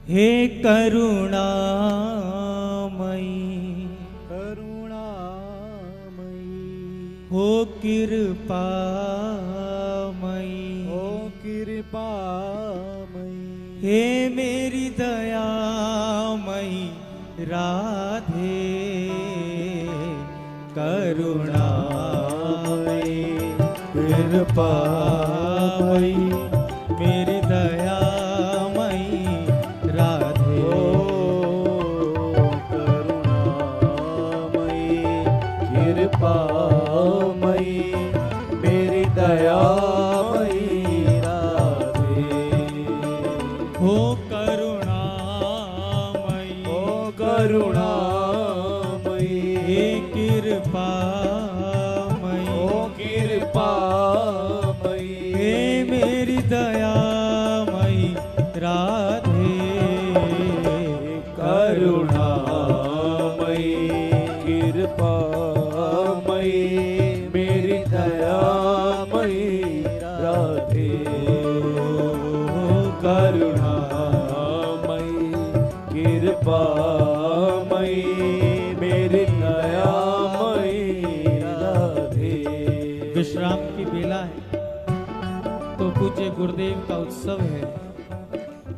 हे करुणामयी हो कृपामयी हे मेरी दयामयी राधे करुणामयी कृपामयी मेरी दयामयी राधे करुणामयी कृपामयी मेरी दयामयी राधे हो करुणामयी हे कृपामयी हे मेरी दयामयी राधे करुणामयी कृपामयी मेरी दयामयी राधे करुणामयी कृपामयी मेरी दयामयी राधे। विश्राम की बेला है तो पूज्य गुरुदेव का उत्सव है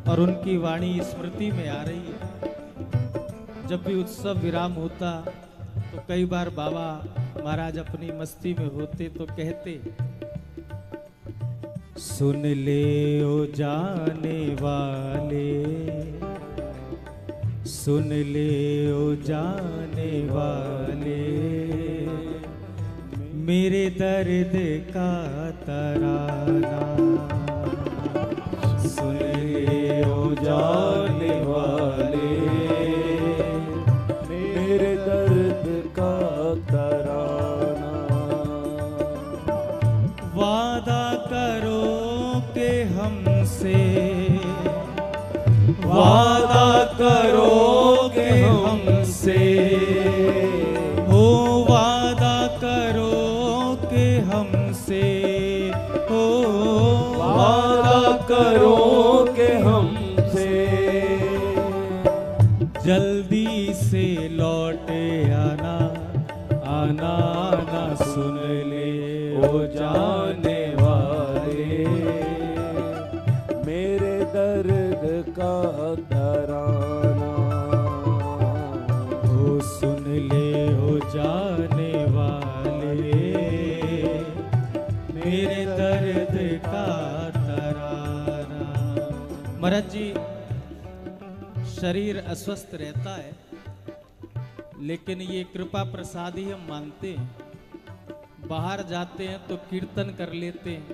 और उनकी वाणी स्मृति में आ रही है। जब भी उत्सव विराम होता तो कई बार बाबा महाराज अपनी मस्ती में होते तो कहते, सुन ले ओ जाने वाले, सुन ले ओ जाने वाले, मेरे दर्द का तराना। सुन ले ओ जाने वाले, मेरे दर्द का तराना। वादा करो कि हमसे, वादा करो कि हमसे, हो वादा करो कि हमसे, हो वादा करो कि हमसे जल्दी से लौट आना, आना ना। सुन ले ओ जाने वाले, मेरे दर्द का तराना। ओ सुन ले ओ जाने वाले, मेरे दर्द का तराना। महाराज जी, शरीर अस्वस्थ रहता है लेकिन ये कृपा प्रसाद ही हम मानते हैं। बाहर जाते हैं तो कीर्तन कर लेते हैं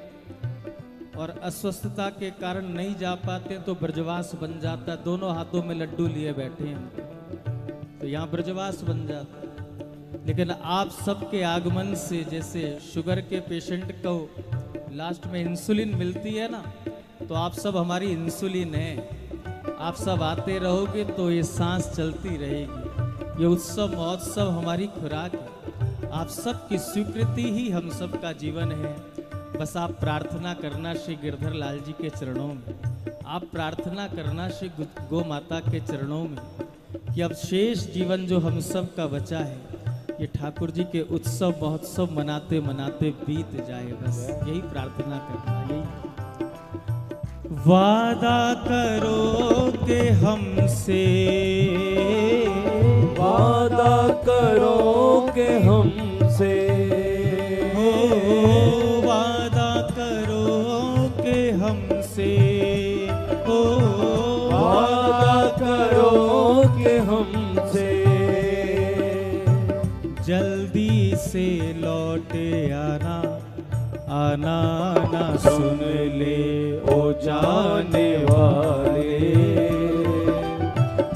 और अस्वस्थता के कारण नहीं जा पाते तो ब्रजवास बन जाता। दोनों हाथों में लड्डू लिए बैठे हैं तो यहाँ ब्रजवास बन जाता। लेकिन आप सबके आगमन से, जैसे शुगर के पेशेंट को लास्ट में इंसुलिन मिलती है ना, तो आप सब हमारी इंसुलिन है। आप सब आते रहोगे तो ये सांस चलती रहेगी। ये उत्सव महोत्सव हमारी खुराक है। आप सबकी स्वीकृति ही हम सबका जीवन है। बस आप प्रार्थना करना श्री गिरधर लाल जी के चरणों में, आप प्रार्थना करना श्री गौ माता के चरणों में कि अब शेष जीवन जो हम सब का बचा है ये ठाकुर जी के उत्सव महोत्सव मनाते मनाते बीत जाए। बस यही प्रार्थना करना। यही वादा करो कि हमसे, वादा करो कि हमसे, हो वादा करो कि हमसे, हो वादा करो कि हमसे जल्दी से लौट आना, आना ना। सुन ले ओ जाने वाले,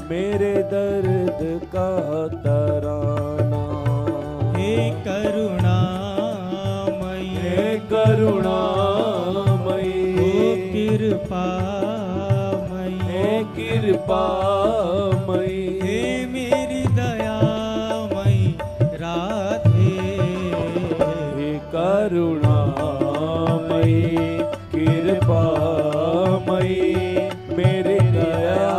मेरे दर्द का तराना। हे करुणामयी, हे करुणामयी हो कृपामयी, हे कृपामयी हे मेरी दयामयी राधे हे करुणामयी कृपामयी मेरी दया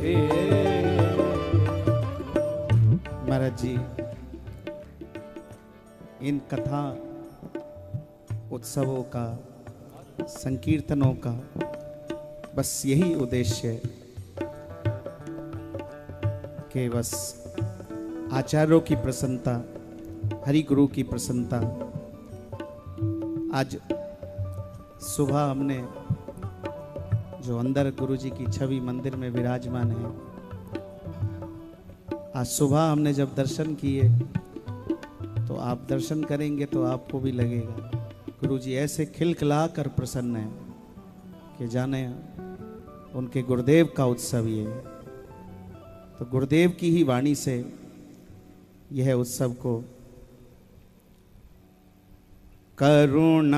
राधे। महाराज जी, इन कथा उत्सवों का, संकीर्तनों का बस यही उद्देश्य है कि बस आचार्यों की प्रसन्नता, हरि गुरु की प्रसन्नता। आज सुबह हमने जो अंदर गुरु जी की छवि मंदिर में विराजमान है, आज सुबह हमने जब दर्शन किए तो आप दर्शन करेंगे तो आपको भी लगेगा गुरु जी ऐसे खिलखिला कर प्रसन्न है कि जाने उनके गुरुदेव का उत्सव ये है। तो गुरुदेव की ही वाणी से यह उत्सव को करुणामयी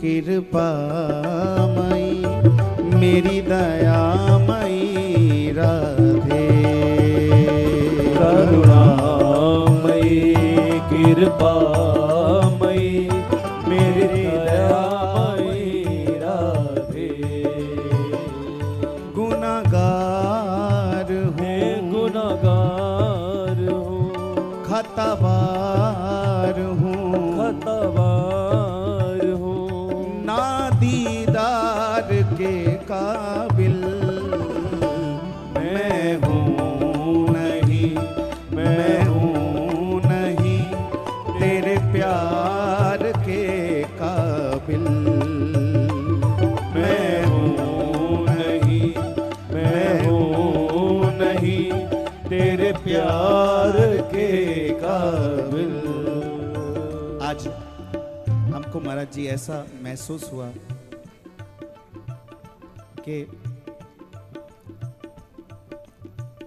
कृपामयी मेरी दयामयी राधे। करुणामयी कृपामयी मेरी दयामयी राधे। गुनागार मैं हूँ, गुनाहगार हूँ, खतावार हूँ, खतावार हूँ, ना दीदार के काबिल मैं हूँ नहीं, मैं हूँ नहीं तेरे प्यार के काबिल। मैं हूँ नहीं, मैं हूँ नहीं तेरे प्यार के काबिल। आज हमको महाराज जी ऐसा महसूस हुआ कि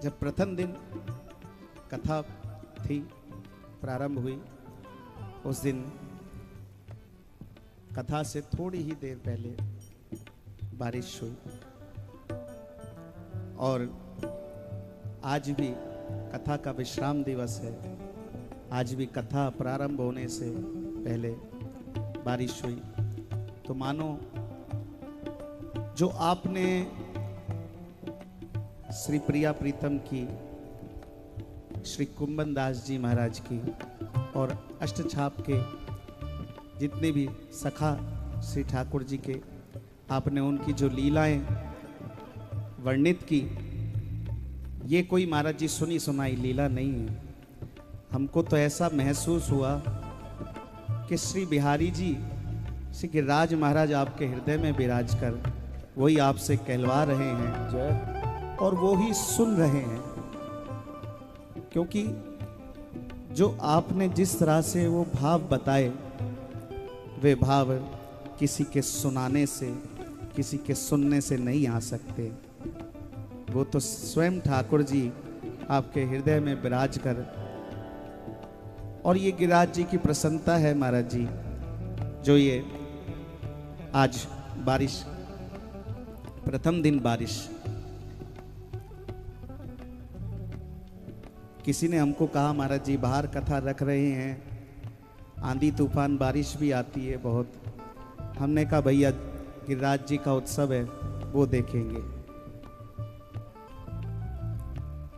जब प्रथम दिन कथा थी, प्रारंभ हुई, उस दिन कथा से थोड़ी ही देर पहले बारिश हुई और आज भी कथा का विश्राम दिवस है। आज भी कथा प्रारंभ होने से पहले बारिश हुई। तो मानो जो आपने श्री प्रिया प्रीतम की, श्री कुंभन दास जी महाराज की और अष्टछाप के जितने भी सखा श्री ठाकुर जी के आपने उनकी जो लीलाएं वर्णित की, ये कोई महाराज जी सुनी सुनाई लीला नहीं है। हमको तो ऐसा महसूस हुआ कि श्री बिहारी जी, श्री गिरिराज महाराज आपके हृदय में विराज कर वही आपसे कहलवा रहे हैं जय और वो ही सुन रहे हैं। क्योंकि जो आपने जिस तरह से वो भाव बताए, वे भाव किसी के सुनाने से, किसी के सुनने से नहीं आ सकते। वो तो स्वयं ठाकुर जी आपके हृदय में विराज कर, और ये गिरिराज जी की प्रसन्नता है महाराज जी, जो ये आज बारिश, प्रथम दिन बारिश, किसी ने हमको कहा महाराज जी बाहर कथा रख रहे हैं, आंधी तूफान बारिश भी आती है बहुत। हमने कहा भैया गिरिराज जी का उत्सव है, वो देखेंगे।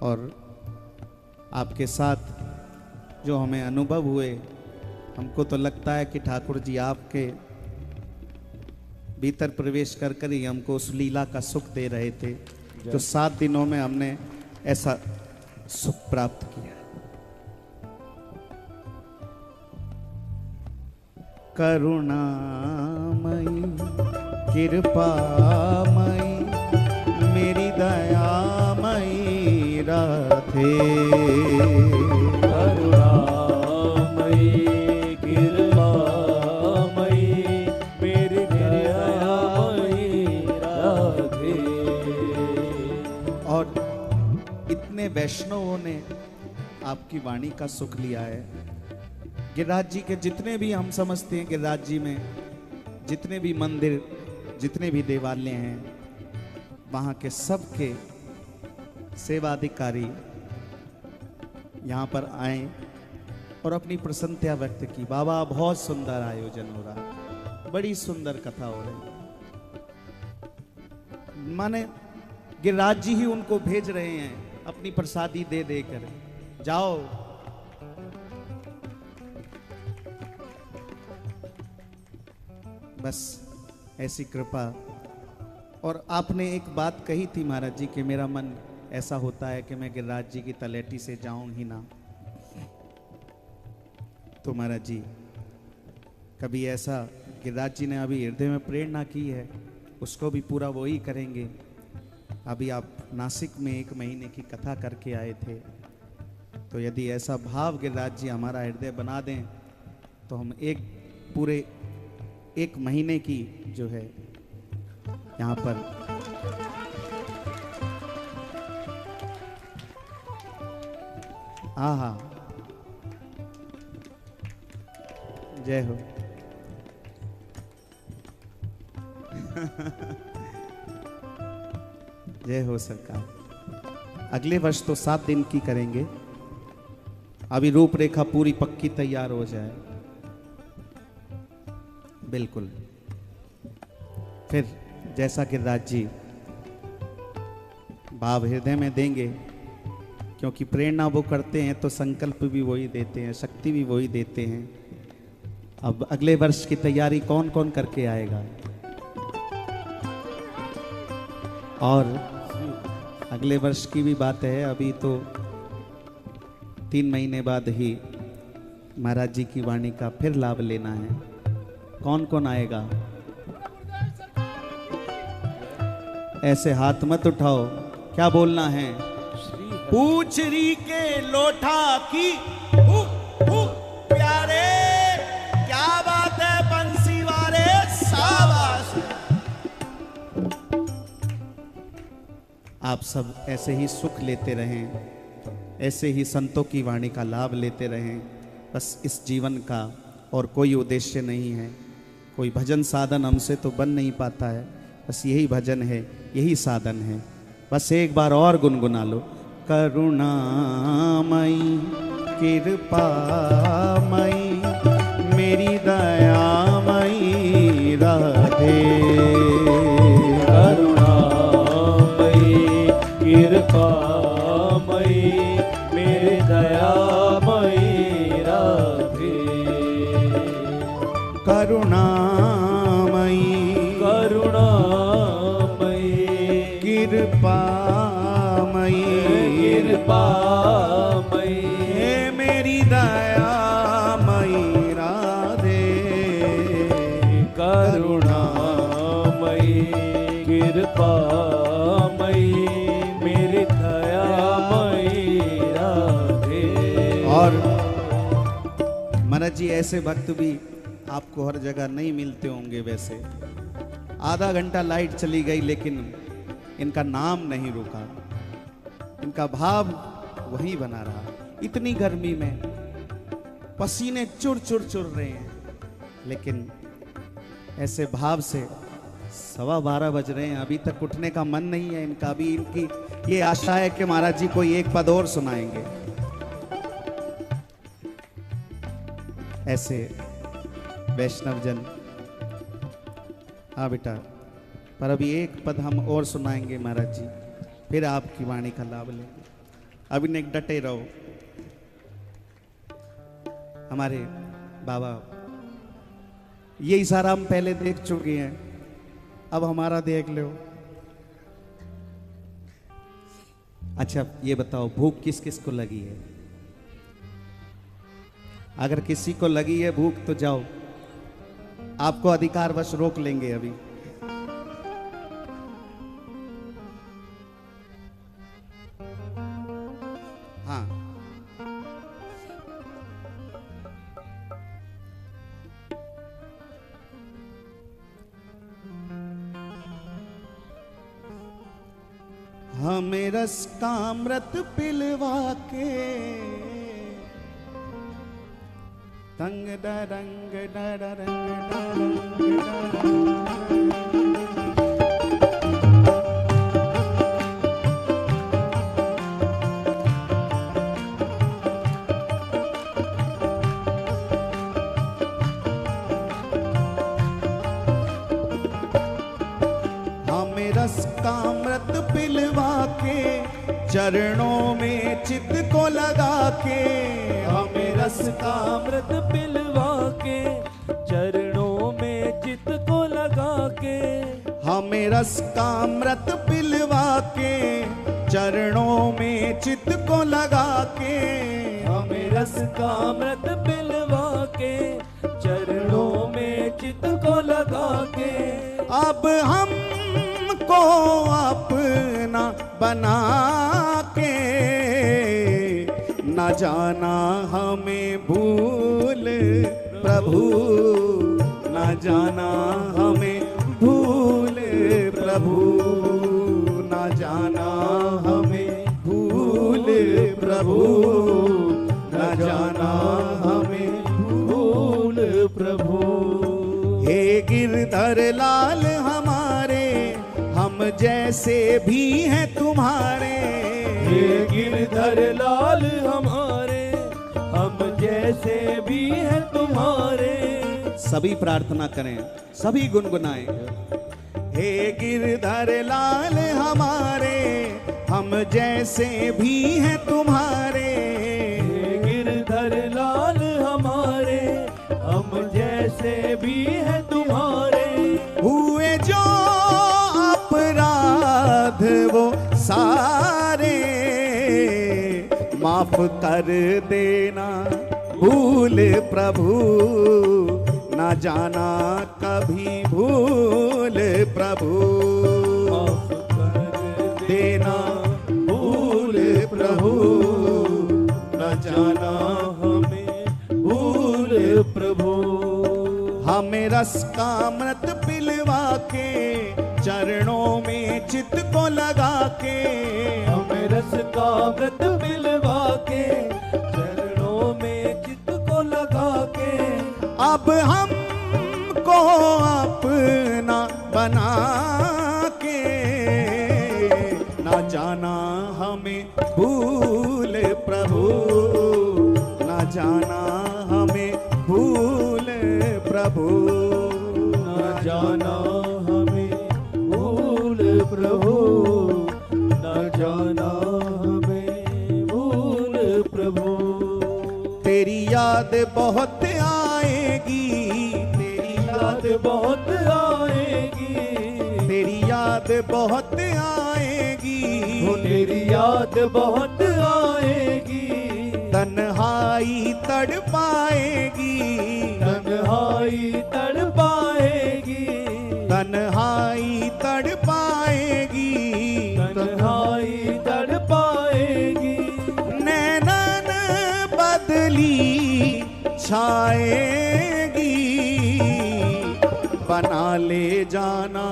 और आपके साथ जो हमें अनुभव हुए, हमको तो लगता है कि ठाकुर जी आपके भीतर प्रवेश कर कर ही हमको उस लीला का सुख दे रहे थे, जो 7 दिनों में हमने ऐसा सुख प्राप्त किया। करुणामयी कृपामयी मेरी दयामयी राधे। करुणामयी कृपामयी मेरी दयामयी राधे। और इतने वैष्णवों ने आपकी वाणी का सुख लिया है। गिरिराज जी के जितने भी हम समझते हैं, गिरिराज जी में जितने भी मंदिर, जितने भी देवालय हैं, वहाँ के सबके सेवाधिकारी यहाँ पर आए और अपनी प्रसन्नता व्यक्त की। बाबा बहुत सुंदर आयोजन हो रहा, बड़ी सुंदर कथा हो रही। माने गिरिराज जी ही उनको भेज रहे हैं अपनी प्रसादी दे देकर, जाओ। बस ऐसी कृपा। और आपने एक बात कही थी महाराज जी कि मेरा मन ऐसा होता है कि मैं गिरिराज जी की तलेटी से जाऊं ही ना। तो महाराज जी कभी ऐसा गिरिराज जी ने अभी हृदय में प्रेरणा की है, उसको भी पूरा वो ही करेंगे। अभी आप नासिक में 1 महीने की कथा करके आए थे, तो यदि ऐसा भाव गिरिराज जी हमारा हृदय बना दें तो हम पूरे 1 महीने की जो है यहाँ पर हाँ जय हो। जय हो सरकार। अगले वर्ष तो 7 दिन की करेंगे, अभी रूपरेखा पूरी पक्की तैयार हो जाए बिल्कुल। फिर जैसा गिरिराज जी भाव हृदय में देंगे, क्योंकि प्रेरणा वो करते हैं तो संकल्प भी वही देते हैं, शक्ति भी वही देते हैं। अब अगले वर्ष की तैयारी कौन कौन करके आएगा? और अगले वर्ष की भी बात है, अभी तो 3 महीने बाद ही महाराज जी की वाणी का फिर लाभ लेना है। कौन कौन आएगा? ऐसे हाथ मत उठाओ, क्या बोलना है? पूछरी के लोठा की प्यारे, क्या बात है बंसी वाले, शाबाश। आप सब ऐसे ही सुख लेते रहें, ऐसे ही संतों की वाणी का लाभ लेते रहें। बस इस जीवन का और कोई उद्देश्य नहीं है, कोई भजन साधन हमसे तो बन नहीं पाता है, बस यही भजन है, यही साधन है। बस एक बार और गुनगुना लो। करुणामयी कृपामयी मेरी दयामयी राधे, करुणामयी कृपामयी मेरी दयामयी राधे, करुणामयी करुणामयी कृपामयी कृपामयी हे मेरी दयामयी राधे, करुणामयी कृपामयी मेरी दयामयी राधे। और महाराज जी ऐसे भक्त भी आपको हर जगह नहीं मिलते होंगे। वैसे आधा घंटा लाइट चली गई लेकिन इनका नाम नहीं रुका, इनका भाव वही बना रहा। इतनी गर्मी में पसीने चुर चुर चुर रहे हैं, लेकिन ऐसे भाव से 12:15 बज रहे हैं, अभी तक उठने का मन नहीं है इनका। भी इनकी ये आशा है कि महाराज जी कोई एक पद और सुनाएंगे। ऐसे वैष्णव जन, हाँ बेटा, पर अभी एक पद हम और सुनाएंगे महाराज जी, फिर आपकी वाणी का लाभ लेंगे। अभी ने डटे रहो। हमारे बाबा, ये इशारा हम पहले देख चुके हैं, अब हमारा देख लो। अच्छा ये बताओ, भूख किस किस को लगी है? अगर किसी को लगी है भूख तो जाओ, आपको अधिकारवश रोक लेंगे अभी। हाँ हमें रस का अमृत पिलवा के तंग डरंग हमें रस का अमृत पिलवा चरणों में चित्त को लगा के हमें रस का अमृत पिलवा के, चरणों में चित्त को लगा के, हमें रस का अमृत पिलवा के चरणों में चित्त को लगा के, हमें रस का अमृत पिलवा के, चरणों में चित्त को लगा के। अब हमको अपना बना के न जाना हमें भूल प्रभु, न जाना हमें भूल प्रभु, न जाना हमें भूल प्रभु, न जाना हमें भूल प्रभु। हे गिरधर लाल हमारे, हम जैसे भी हैं तुम्हारे। हे गिरधर लाल हमारे, हम जैसे भी हैं तुम्हारे। सभी प्रार्थना करें, सभी गुनगुनाएं। हे गिरधर लाल हमारे, हम जैसे भी हैं तुम्हारे। हे गिरधर लाल हमारे, हम जैसे भी हैं तुम्हारे। हुए जो अपराध वो सारे, माफ कर देना भूल प्रभु, न जाना कभी भूल प्रभु। माफ कर देना भूल प्रभु, न जाना हमें भूल प्रभु। हमें रस का अमृत पिलवा के चरणों में चित्त को लगा के, हमें रस का अमृत पिलवा के, चरणों में चित्त को लगा के। अब हमको अपना बना के न जाना हमें भूल प्रभु, न जाना हमें भूल प्रभु, न जाना हमें भूल प्रभु, न जाना हमें भूल प्रभु। तेरी याद बहुत आएगी, तेरी याद बहुत आएगी, तेरी याद बहुत आएगी, वो तेरी याद बहुत आएगी। तन्हाई तड़पाएगी, तन्हाई तड़पाएगी, तन्हाई तड़पाएगी, तन्हाई तड़पाएगी। नैनन बदली छाएगी, बना ले जाना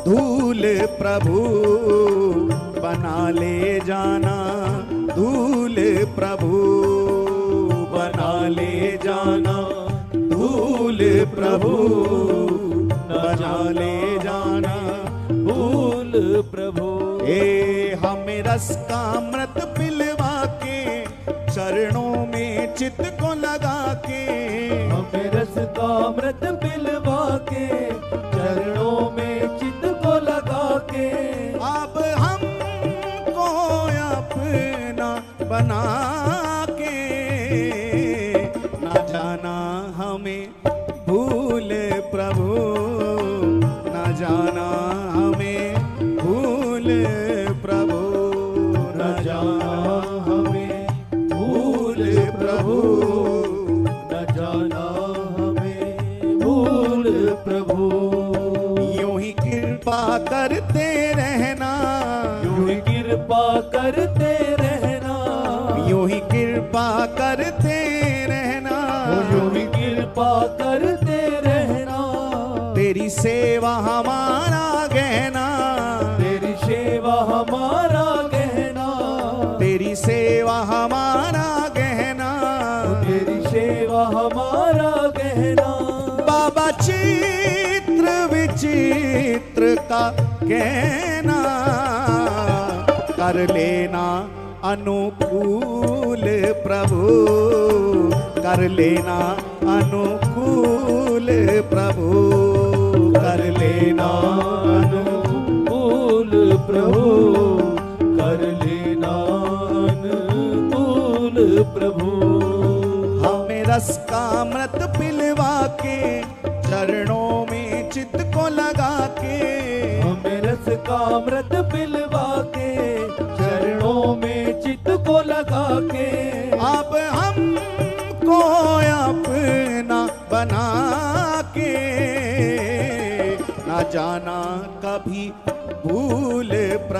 धूल प्रभु, बना ले जाना धूल प्रभु, बना ले जाना धूल प्रभु, बना ले जाना भूल प्रभु। ए हमें रस का अमृत पिलवा के चरणों में चित्त को लगा के, हमें रस का अमृत पिलवा के, चरणों में चित्त को लगा के। अब हमको अपना बना के न जाना हमें भूल प्रभु, न जाना हमें भूल प्रभु, न जाना हमें भूल प्रभु, न जाना हमें भूल प्रभु। यूं ही कृपा करते रहना, यूं ही कृपा करते रहना, यूं ही कृपा करते रहना, यूं ही कृपा करते रहना। तेरी सेवा हमारा गहना, तेरी सेवा हमारा गहना, तेरी सेवा हमारा गहना, तेरी सेवा हमारा गहना। बाबा चित्र विचित्र का कहना, कर लेना अनुकूल प्रभु, कर लेना अनुकूल प्रभु, कर लेना अनुकूल प्रभु, कर लेना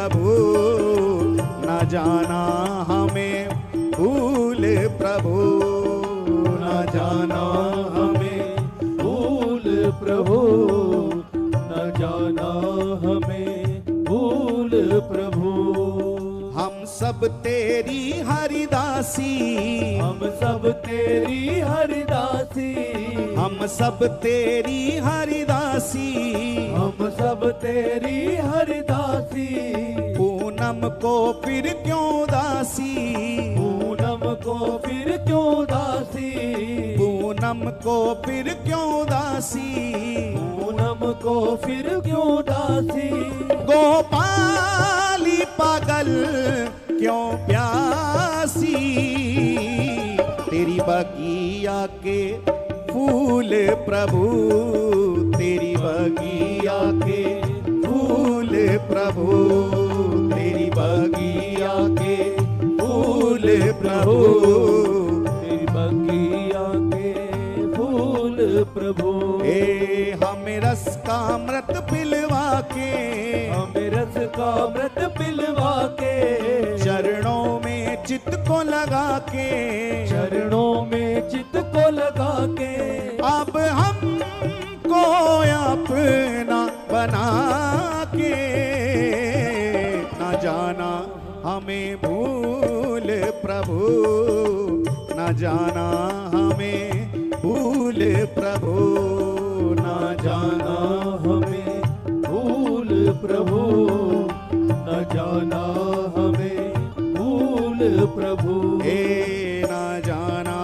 प्रभु न जाना हमें भूल प्रभु न जाना हमें भूल प्रभु, न जाना हमें भूल प्रभु। हम सब तेरी हरिदासी, हम सब तेरी हरिदासी, हम सब तेरी हरिदासी, हम सब तेरी हरिदासी। पूनम को फिर क्यों दासी, पूनम को फिर क्यों दासी, पूनम को फिर क्यों दासी, पूनम को फिर क्यों दासी। गोपाली पागल क्यों प्यासी, तेरी बगिया के फूल प्रभु, तेरी बगिया के फूल प्रभु, तेरी बगिया के फूल प्रभु, तेरी बगिया के फूल प्रभु। हमें रस का अमृत पिलवा के, हमें रस का अमृत पिलवा के, चरणों में चित्त को लगा के, चरणों में चित्त को लगा के। अब हमको अपना बना के, न जाना हमें भूल प्रभु, न जाना हमें भूल प्रभु, न जाना हमें भूल प्रभु, न जाना हमें भूल प्रभु। न जाना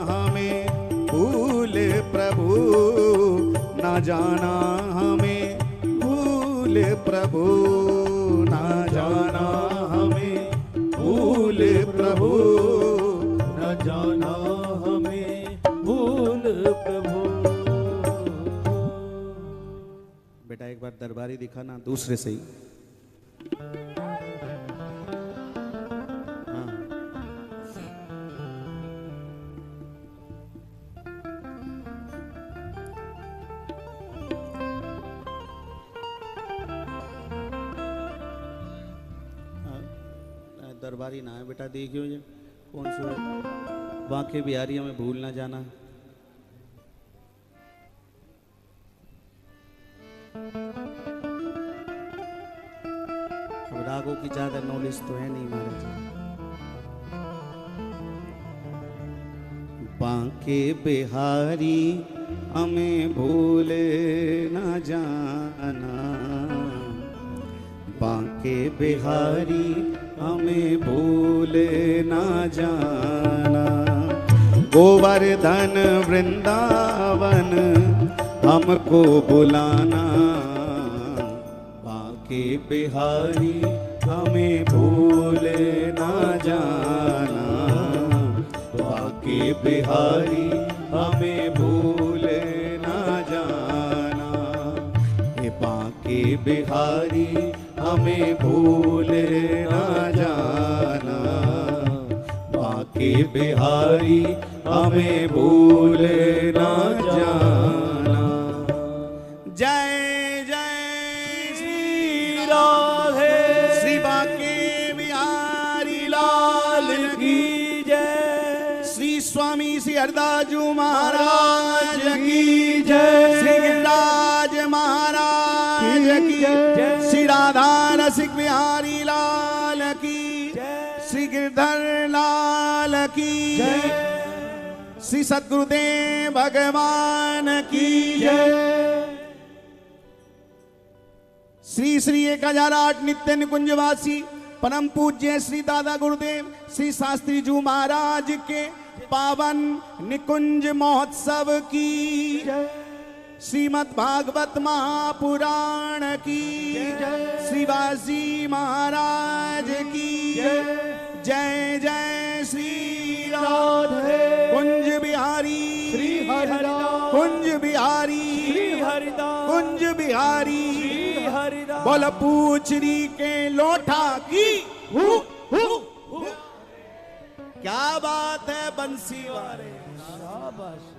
हमें भूल प्रभु, न जाना हमें भूल प्रभु, न जाना हमें भूल प्रभु, न जाना हमें भूल प्रभु। बेटा एक बार दरबारी दिखाना दूसरे से ही। हाँ। दरबारी ना है बेटा, देखियो ये कौन सा बांके बिहारियों में भूल ना जाना। अब रागों की ज्यादा नॉलेज तो है नहीं महाराज। बांके बिहारी हमें भूल न जाना, बांके बिहारी हमें भूल न जाना। गोवर्धन वृंदावन हमको बुलाना, बांके बिहारी हमें भूल न जाना, बांके बिहारी हमें भूल न जाना। ये बांके बिहारी हमें भूल न जाना, बांके बिहारी हमें भूल न जाना। जय जय श्री राधे, श्री बांके बिहारी लाल की जय। श्री स्वामी श्री हरदासजी महाराज की जय। श्री गिरिराज महाराज की जय। श्री राधा रसिक बिहारी लाल की जय। श्री गिरधर लाल की जय। श्री सद्गुरुदेव भगवान की जय। श्री श्री 1008 नित्य निकुंजवासी परम पूज्य श्री दादा गुरुदेव श्री शास्त्री जी महाराज के पावन निकुंज महोत्सव की जय। श्रीमद् भागवत महापुराण की जय। श्री वासी महाराज की जय। जय जय श्री राधे। कुंज बिहारी श्री हरिदास, कुंज बिहारी श्री हरिदास, कुंज बिहारी श्री हरिदास। बोल पूछरी के लोठा की हु हु हु। क्या बात है बंसी वाले। शाबाश।